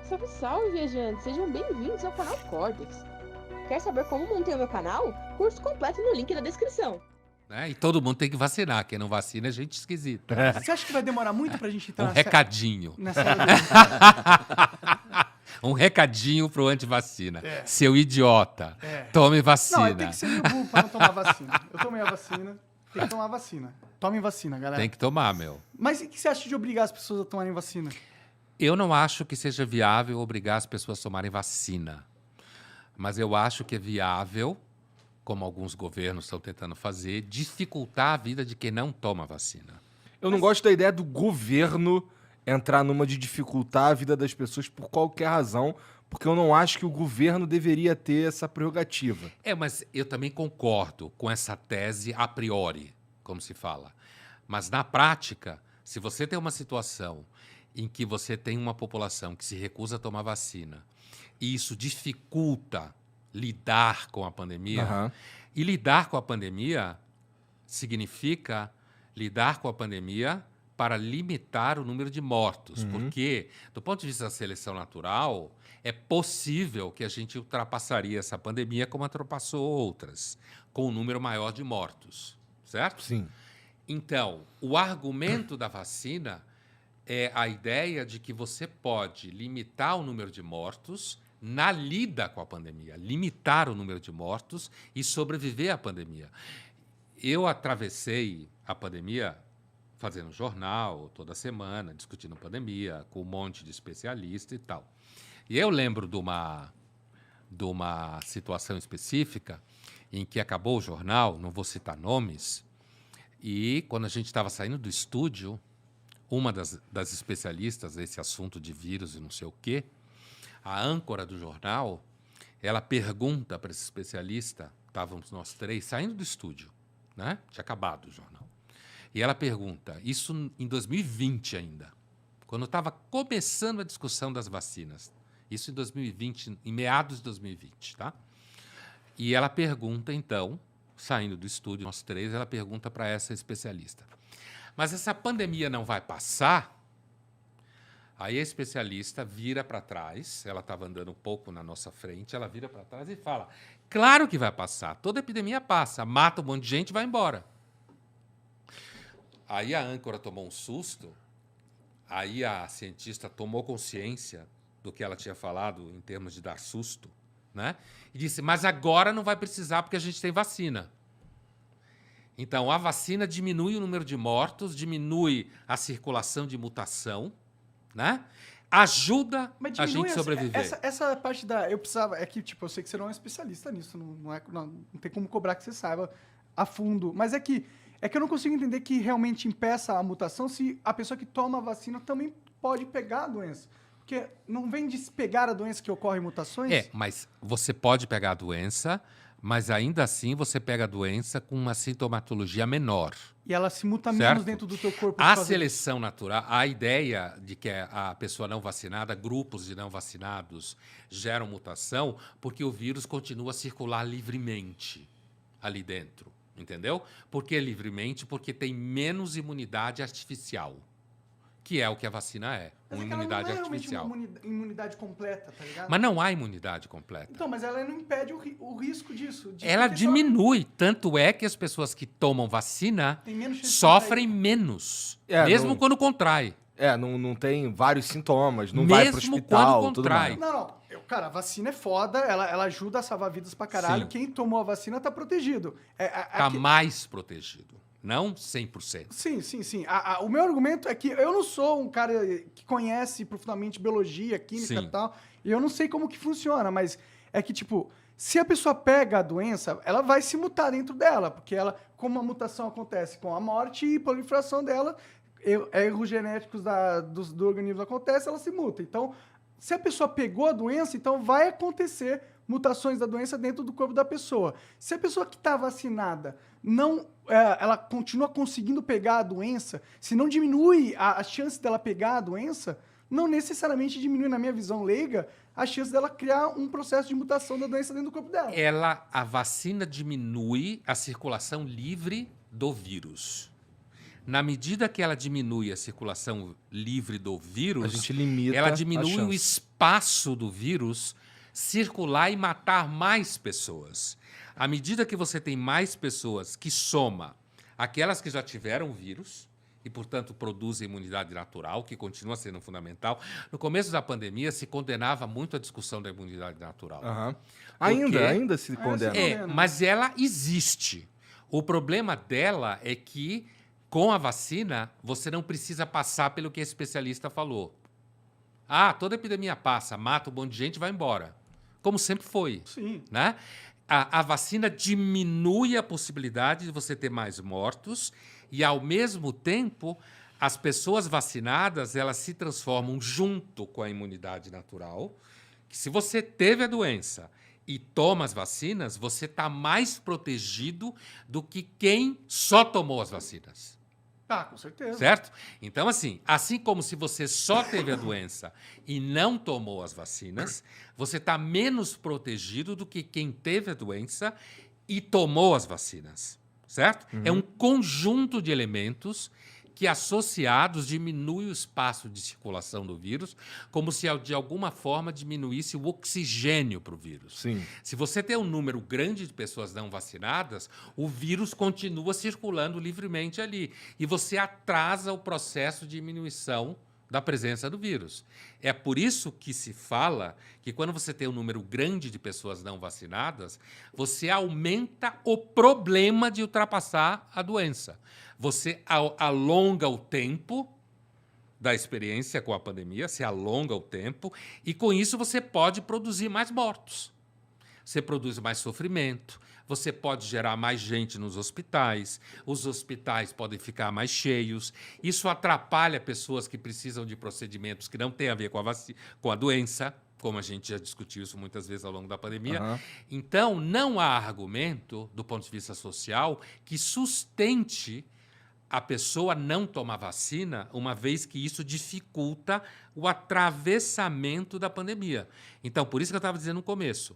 Salve, salve, viajantes! Sejam bem-vindos ao canal Cortex. Quer saber como montei o meu canal? Curso completo no link da descrição. Né? E todo mundo tem que vacinar. Quem não vacina é gente esquisita. Você acha que vai demorar muito pra gente entrar Um recadinho. na série do... Um recadinho pro antivacina. É. Seu idiota. Tome vacina. Não, tem que ser meio burro pra não tomar vacina. Eu tomei a vacina, tem que tomar vacina. Tomem vacina, galera. Tem que tomar, meu. Mas o que você acha de obrigar as pessoas a tomarem vacina? Eu não acho que seja viável obrigar as pessoas a tomarem vacina. Mas eu acho que é viável, como alguns governos estão tentando fazer, dificultar a vida de quem não toma vacina. Eu não gosto da ideia do governo entrar numa de dificultar a vida das pessoas por qualquer razão, porque eu não acho que o governo deveria ter essa prerrogativa. Mas eu também concordo com essa tese a priori, como se fala. Mas na prática, se você tem uma situação em que você tem uma população que se recusa a tomar vacina, e isso dificulta lidar com a pandemia, Aham. e lidar com a pandemia significa lidar com a pandemia para limitar o número de mortos, porque, do ponto de vista da seleção natural, é possível que a gente ultrapassaria essa pandemia como ultrapassou outras, com um número maior de mortos, certo? Sim. Então, o argumento da vacina é a ideia de que você pode limitar o número de mortos na lida com a pandemia, limitar o número de mortos e sobreviver à pandemia. Eu atravessei a pandemia fazendo jornal toda semana, discutindo pandemia, com um monte de especialista e tal. E eu lembro de uma situação específica em que acabou o jornal, não vou citar nomes, e quando a gente estava saindo do estúdio, uma das especialistas nesse assunto de vírus e não sei o quê, a âncora do jornal, ela pergunta para esse especialista, estávamos nós três saindo do estúdio, né? Tinha acabado o jornal. E ela pergunta, isso em 2020 ainda, quando estava começando a discussão das vacinas, isso em 2020, em meados de 2020, tá? E ela pergunta, então, saindo do estúdio, nós três, ela pergunta para essa especialista, mas essa pandemia não vai passar? Aí a especialista vira para trás, ela estava andando um pouco na nossa frente, ela vira para trás e fala, claro que vai passar, toda epidemia passa, mata um monte de gente e vai embora. Aí a âncora tomou um susto, aí a cientista tomou consciência do que ela tinha falado em termos de dar susto, né? E disse, mas agora não vai precisar porque a gente tem vacina. Então, a vacina diminui o número de mortos, diminui a circulação de mutação, né? Ajuda Mas a diminui gente sobreviver. essa parte da... Eu precisava... É que, tipo, eu sei que você não é um especialista nisso, não tem como cobrar que você saiba a fundo. Mas é que eu não consigo entender que realmente impeça a mutação se a pessoa que toma a vacina também pode pegar a doença. Porque não vem de se pegar a doença que ocorre mutações? Mas você pode pegar a doença, mas ainda assim você pega a doença com uma sintomatologia menor. E ela se muta Certo. menos dentro do teu corpo. por A causa seleção natural, a ideia de que a pessoa não vacinada, grupos de não vacinados geram mutação, porque o vírus continua a circular livremente ali dentro, entendeu? Por que livremente? Porque tem menos imunidade artificial, que é o que a vacina é, Mas uma é que ela imunidade não é realmente artificial. uma imunidade completa, tá ligado? Mas não há imunidade completa. Então, mas ela não impede o risco disso. Ela porque só diminui, tanto é que as pessoas que tomam vacina tem menos chance de sofrem contrair. menos, É, mesmo não- quando contrai. Não tem vários sintomas, não vai pro Mesmo hospital, quando tudo contrai. mais. Não. Cara, a vacina é foda, ela ajuda a salvar vidas pra caralho. Sim. Quem tomou a vacina tá protegido. Está mais protegido, não 100%. Sim. O meu argumento é que eu não sou um cara que conhece profundamente biologia, química Sim. e tal, e eu não sei como que funciona, mas é que, tipo, se a pessoa pega a doença, ela vai se mutar dentro dela, porque ela, como a mutação acontece com a morte e proliferação dela, erros genéticos do organismo acontecem, ela se muta. Então, se a pessoa pegou a doença, então vai acontecer mutações da doença dentro do corpo da pessoa. Se a pessoa que está vacinada ela continua conseguindo pegar a doença, se não diminui a chance dela pegar a doença, não necessariamente diminui, na minha visão leiga, a chance dela criar um processo de mutação da doença dentro do corpo dela. A vacina diminui a circulação livre do vírus. Na medida que ela diminui a circulação livre do vírus, A gente limita ela a diminui o chance. espaço do vírus circular e matar mais pessoas. À medida que você tem mais pessoas que soma aquelas que já tiveram o vírus e, portanto, produzem imunidade natural, que continua sendo fundamental. No começo da pandemia, se condenava muito a discussão da imunidade natural. Aham. Porque- Ainda se condena. É, mas ela existe. O problema dela é que, com a vacina, você não precisa passar pelo que a especialista falou. Ah, toda epidemia passa, mata um monte de gente e vai embora. Como sempre foi. Sim. Né? A vacina diminui a possibilidade de você ter mais mortos e, ao mesmo tempo, as pessoas vacinadas elas se transformam junto com a imunidade natural, que se você teve a doença e toma as vacinas, você está mais protegido do que quem só tomou as vacinas. Ah, com certeza. Certo? Então, assim como se você só teve a doença e não tomou as vacinas, você está menos protegido do que quem teve a doença e tomou as vacinas. Certo? É um conjunto de elementos que, associados, diminui o espaço de circulação do vírus, como se, de alguma forma, diminuísse o oxigênio para o vírus. Sim. Se você tem um número grande de pessoas não vacinadas, o vírus continua circulando livremente ali. E você atrasa o processo de diminuição da presença do vírus. É por isso que se fala que, quando você tem um número grande de pessoas não vacinadas, você aumenta o problema de ultrapassar a doença. Você alonga o tempo da experiência com a pandemia, se alonga o tempo, e com isso você pode produzir mais mortos. Você produz mais sofrimento, você pode gerar mais gente nos hospitais, os hospitais podem ficar mais cheios, isso atrapalha pessoas que precisam de procedimentos que não têm a ver com a doença, como a gente já discutiu isso muitas vezes ao longo da pandemia. Aham. Então, não há argumento, do ponto de vista social, que sustente a pessoa não tomar vacina, uma vez que isso dificulta o atravessamento da pandemia. Então, por isso que eu estava dizendo no começo,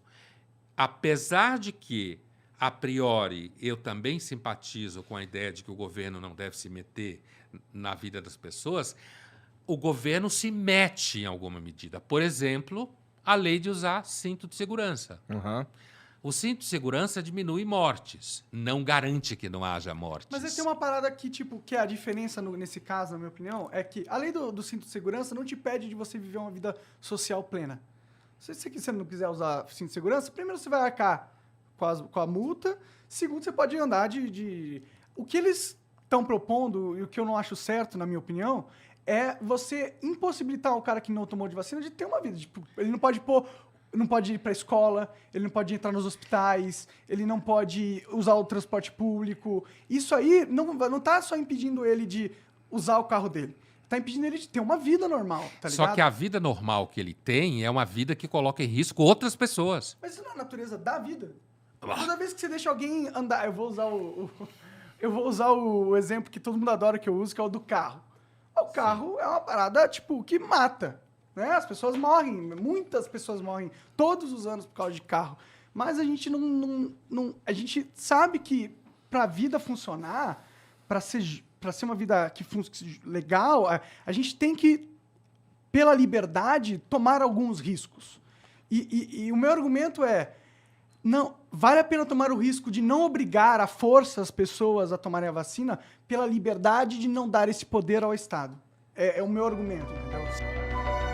apesar de que, a priori, eu também simpatizo com a ideia de que o governo não deve se meter na vida das pessoas, o governo se mete em alguma medida. Por exemplo, a lei de usar cinto de segurança. Aham. O cinto de segurança diminui mortes, não garante que não haja mortes. Mas aí tem uma parada que, tipo, que é a diferença nesse caso, na minha opinião, é que a lei do cinto de segurança não te pede de você viver uma vida social plena. Se você não quiser usar cinto de segurança, primeiro você vai arcar com a multa, segundo, você pode andar de... O que eles estão propondo, e o que eu não acho certo, na minha opinião, é você impossibilitar o cara que não tomou de vacina de ter uma vida. Tipo, ele não pode ir para a escola, ele não pode entrar nos hospitais, ele não pode usar o transporte público. Isso aí não está só impedindo ele de usar o carro dele. Está impedindo ele de ter uma vida normal, tá ligado? Só que a vida normal que ele tem é uma vida que coloca em risco outras pessoas. Mas isso não é a natureza da vida. Toda vez que você deixa alguém andar... Eu vou usar o exemplo que todo mundo adora que eu uso, que é o do carro. O carro é uma parada, tipo, que mata. Né? As pessoas morrem, muitas pessoas morrem todos os anos por causa de carro. Mas a gente a gente sabe que para a vida funcionar, para ser uma vida que legal, a gente tem que, pela liberdade, tomar alguns riscos. E o meu argumento é, não, vale a pena tomar o risco de não obrigar à força as pessoas a tomarem a vacina pela liberdade de não dar esse poder ao Estado. É o meu argumento, entendeu?